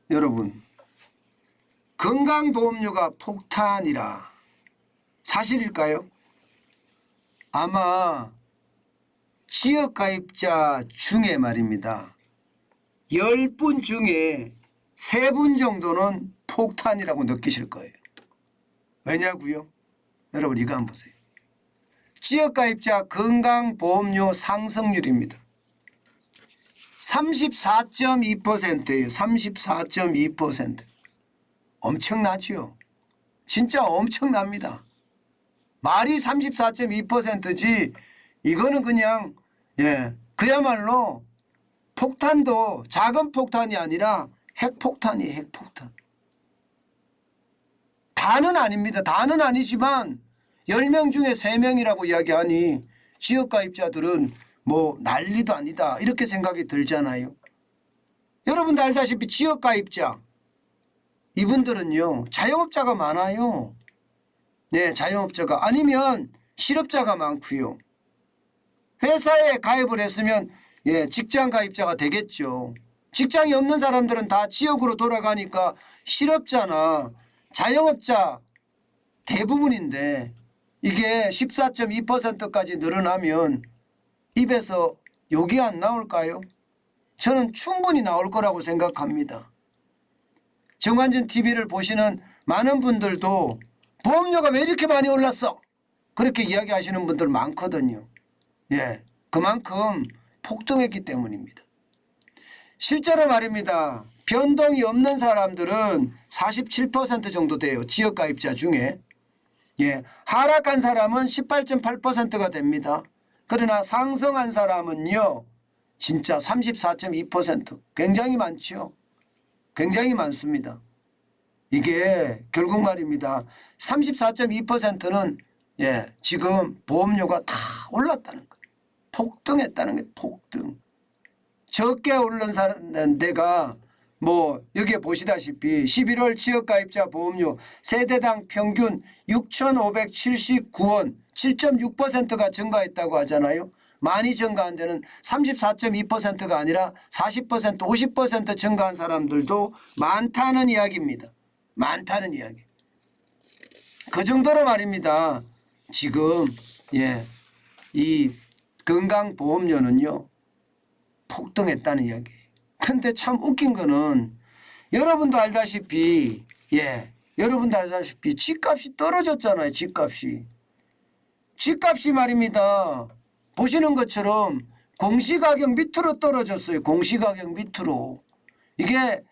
여러분, 건강보험료가 폭탄이라 사실일까요? 아마 지역가입자 중에 말입니다. 10분 중에 3분 정도는 폭탄이라고 느끼실 거예요. 왜냐고요? 여러분 이거 한번 보세요. 지역가입자 건강보험료 상승률입니다. 34.2%예요. 34.2%. 엄청나죠? 진짜 엄청납니다. 말이 34.2%지 이거는 그냥 그야말로 폭탄도 작은 폭탄이 아니라 핵폭탄이에요. 핵폭탄. 다는 아닙니다. 다는 아니지만 10명 중에 3명이라고 이야기하니 지역가입자들은 뭐 난리도 아니다 이렇게 생각이 들잖아요. 여러분도 알다시피 지역가입자 이분들은요 자영업자가 많아요. 네, 자영업자가 아니면 실업자가 많고요. 회사에 가입을 했으면 직장 가입자가 되겠죠. 직장이 없는 사람들은 다 지역으로 돌아가니까 실업자나 자영업자 대부분인데 이게 14.2%까지 늘어나면 입에서 욕이 안 나올까요? 저는 충분히 나올 거라고 생각합니다. 정관진 TV를 보시는 많은 분들도 보험료가 왜 이렇게 많이 올랐어? 그렇게 이야기하시는 분들 많거든요. 그만큼 폭등했기 때문입니다. 실제로 말입니다. 변동이 없는 사람들은 47% 정도 돼요. 지역가입자 중에. 하락한 사람은 18.8%가 됩니다. 그러나 상승한 사람은요. 진짜 34.2% 굉장히 많죠. 굉장히 많습니다. 이게 결국 말입니다. 34.2%는 지금 보험료가 다 올랐다는 거예요. 폭등했다는 거예요. 폭등. 적게 오른 데가 뭐 여기에 보시다시피 11월 지역가입자 보험료 세대당 평균 6,579원 7.6%가 증가했다고 하잖아요. 많이 증가한 데는 34.2%가 아니라 40% 50% 증가한 사람들도 많다는 이야기입니다. 많다는 이야기. 그 정도로 말입니다. 지금 이 건강보험료는요 폭등했다는 이야기예요. 근데 참 웃긴 거는 여러분도 알다시피 집값이 떨어졌잖아요. 집값이 말입니다. 보시는 것처럼 공시가격 밑으로 떨어졌어요. 공시가격 밑으로. 이게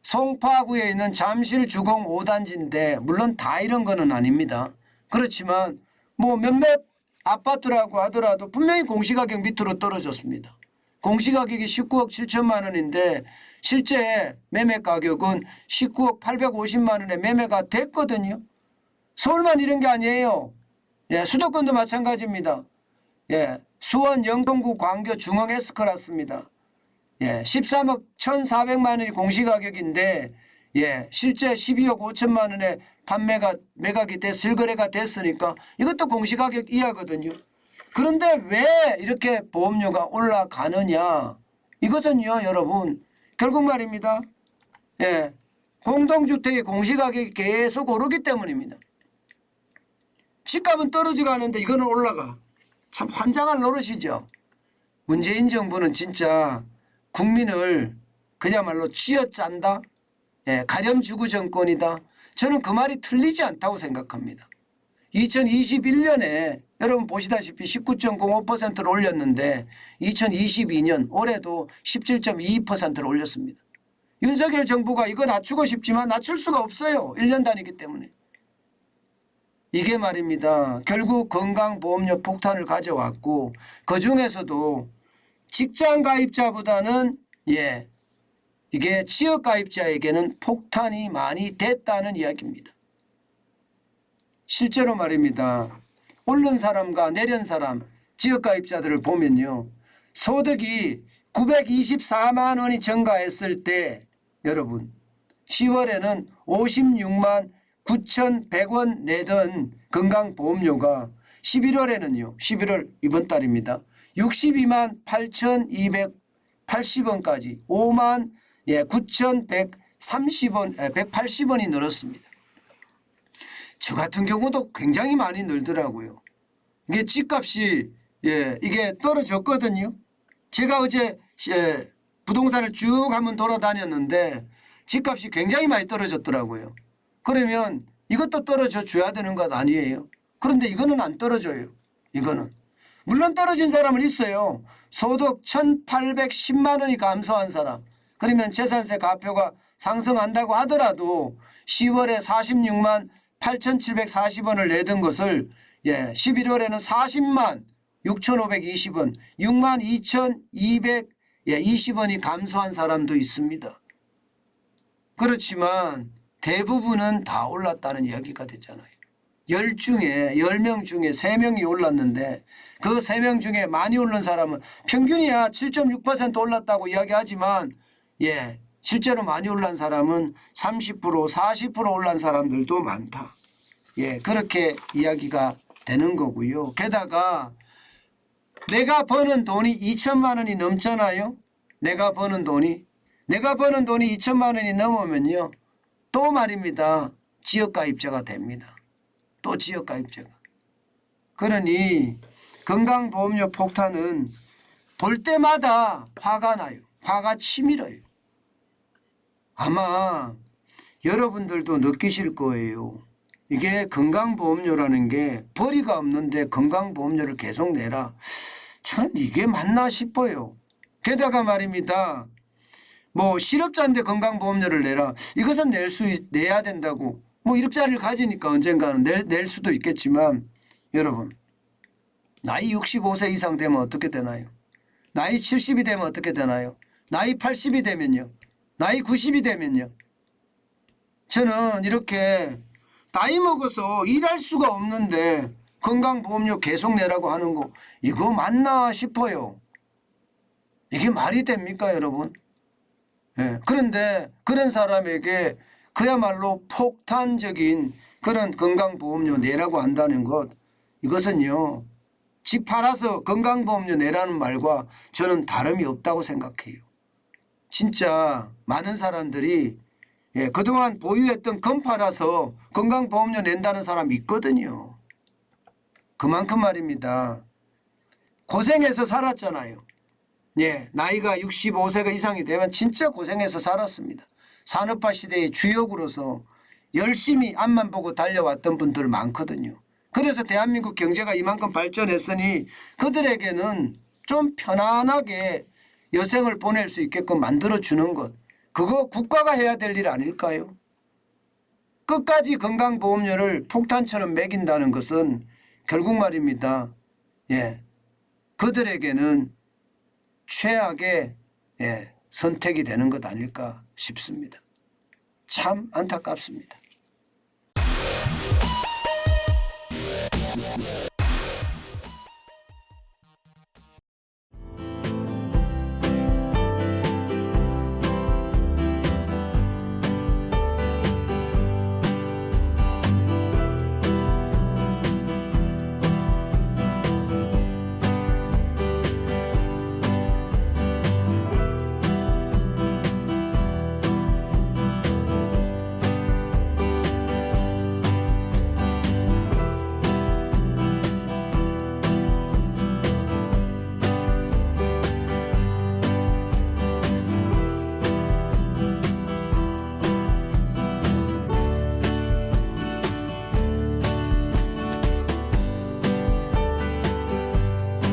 송파구에 있는 잠실 주공 5단지인데 물론 다 이런 거는 아닙니다. 그렇지만 뭐 몇몇 아파트라고 하더라도 분명히 공시가격 밑으로 떨어졌습니다. 공시가격이 19억 7천만 원인데 실제 매매가격은 19억 850만 원에 매매가 됐거든요. 서울만 이런 게 아니에요. 수도권도 마찬가지입니다. 수원 영동구 광교 중흥 S클래스입니다. 13억 1,400만 원이 공시가격인데 실제 12억 5천만 원에 매각이 실거래가 됐으니까 이것도 공시가격 이하거든요. 그런데 왜 이렇게 보험료가 올라가느냐? 이것은요 여러분 결국 말입니다. 공동주택의 공시가격이 계속 오르기 때문입니다. 집값은 떨어져가는데 이거는 올라가. 참 환장할 노릇이죠. 문재인 정부는 진짜 국민을 그야말로 쥐어짠다. 가렴주구 정권이다. 저는 그 말이 틀리지 않다고 생각합니다. 2021년에 여러분 보시다시피 19.05%를 올렸는데 2022년 올해도 17.22%를 올렸습니다. 윤석열 정부가 이거 낮추고 싶지만 낮출 수가 없어요. 1년 단위이기 때문에. 이게 말입니다. 결국 건강보험료 폭탄을 가져왔고 그중에서도 직장가입자보다는 이게 지역가입자에게는 폭탄이 많이 됐다는 이야기입니다. 실제로 말입니다. 오른 사람과 내린 사람 지역가입자들을 보면요. 소득이 924만 원이 증가했을 때 여러분 10월에는 56만 9,100원 내던 건강보험료가 11월에는요. 11월 이번 달입니다. 62만 8,280원까지 5만 9,130원, 180원이 늘었습니다. 저 같은 경우도 굉장히 많이 늘더라고요. 이게 집값이 이게 떨어졌거든요. 제가 어제 부동산을 쭉 한번 돌아다녔는데 집값이 굉장히 많이 떨어졌더라고요. 그러면 이것도 떨어져 줘야 되는 것 아니에요. 그런데 이거는 안 떨어져요. 이거는. 물론 떨어진 사람은 있어요. 소득 1,810만 원이 감소한 사람. 그러면 재산세 가표가 상승한다고 하더라도 10월에 46만 8,740원을 내던 것을 11월에는 40만 6,520원, 6만 2,220원이 감소한 사람도 있습니다. 그렇지만 대부분은 다 올랐다는 이야기가 되잖아요. 10명 중에 3명이 올랐는데 그 3명 중에 많이 오른 사람은 평균이야 7.6% 올랐다고 이야기하지만 실제로 많이 올란 사람은 30%, 40% 올란 사람들도 많다. 그렇게 이야기가 되는 거고요. 게다가 내가 버는 돈이 2천만 원이 넘잖아요. 내가 버는 돈이 2천만 원이 넘으면요. 또 말입니다. 지역가입자가 됩니다. 또 지역가입자가. 그러니 건강보험료 폭탄은 볼 때마다 화가 나요. 화가 치밀어요. 아마 여러분들도 느끼실 거예요. 이게 건강보험료라는 게 벌이가 없는데 건강보험료를 계속 내라. 저는 이게 맞나 싶어요. 게다가 말입니다. 뭐 실업자인데 건강보험료를 내라. 이것은 내야 된다고. 뭐 일자리를 가지니까 언젠가는 낼 수도 있겠지만 여러분 나이 65세 이상 되면 어떻게 되나요? 나이 70이 되면 어떻게 되나요? 나이 80이 되면요? 나이 90이 되면요? 저는 이렇게 나이 먹어서 일할 수가 없는데 건강보험료 계속 내라고 하는 거 이거 맞나 싶어요. 이게 말이 됩니까 여러분? 그런데 그런 사람에게 그야말로 폭탄적인 그런 건강보험료 내라고 한다는 것 이것은요. 집 팔아서 건강보험료 내라는 말과 저는 다름이 없다고 생각해요. 진짜 많은 사람들이 그동안 보유했던 건 팔아서 건강보험료 낸다는 사람이 있거든요. 그만큼 말입니다. 고생해서 살았잖아요. 나이가 65세가 이상이 되면 진짜 고생해서 살았습니다. 산업화 시대의 주역으로서 열심히 앞만 보고 달려왔던 분들 많거든요. 그래서 대한민국 경제가 이만큼 발전했으니 그들에게는 좀 편안하게 여생을 보낼 수 있게끔 만들어주는 것. 그거 국가가 해야 될 일 아닐까요? 끝까지 건강보험료를 폭탄처럼 매긴다는 것은 결국 말입니다. 그들에게는 최악의 선택이 되는 것 아닐까 싶습니다. 참 안타깝습니다.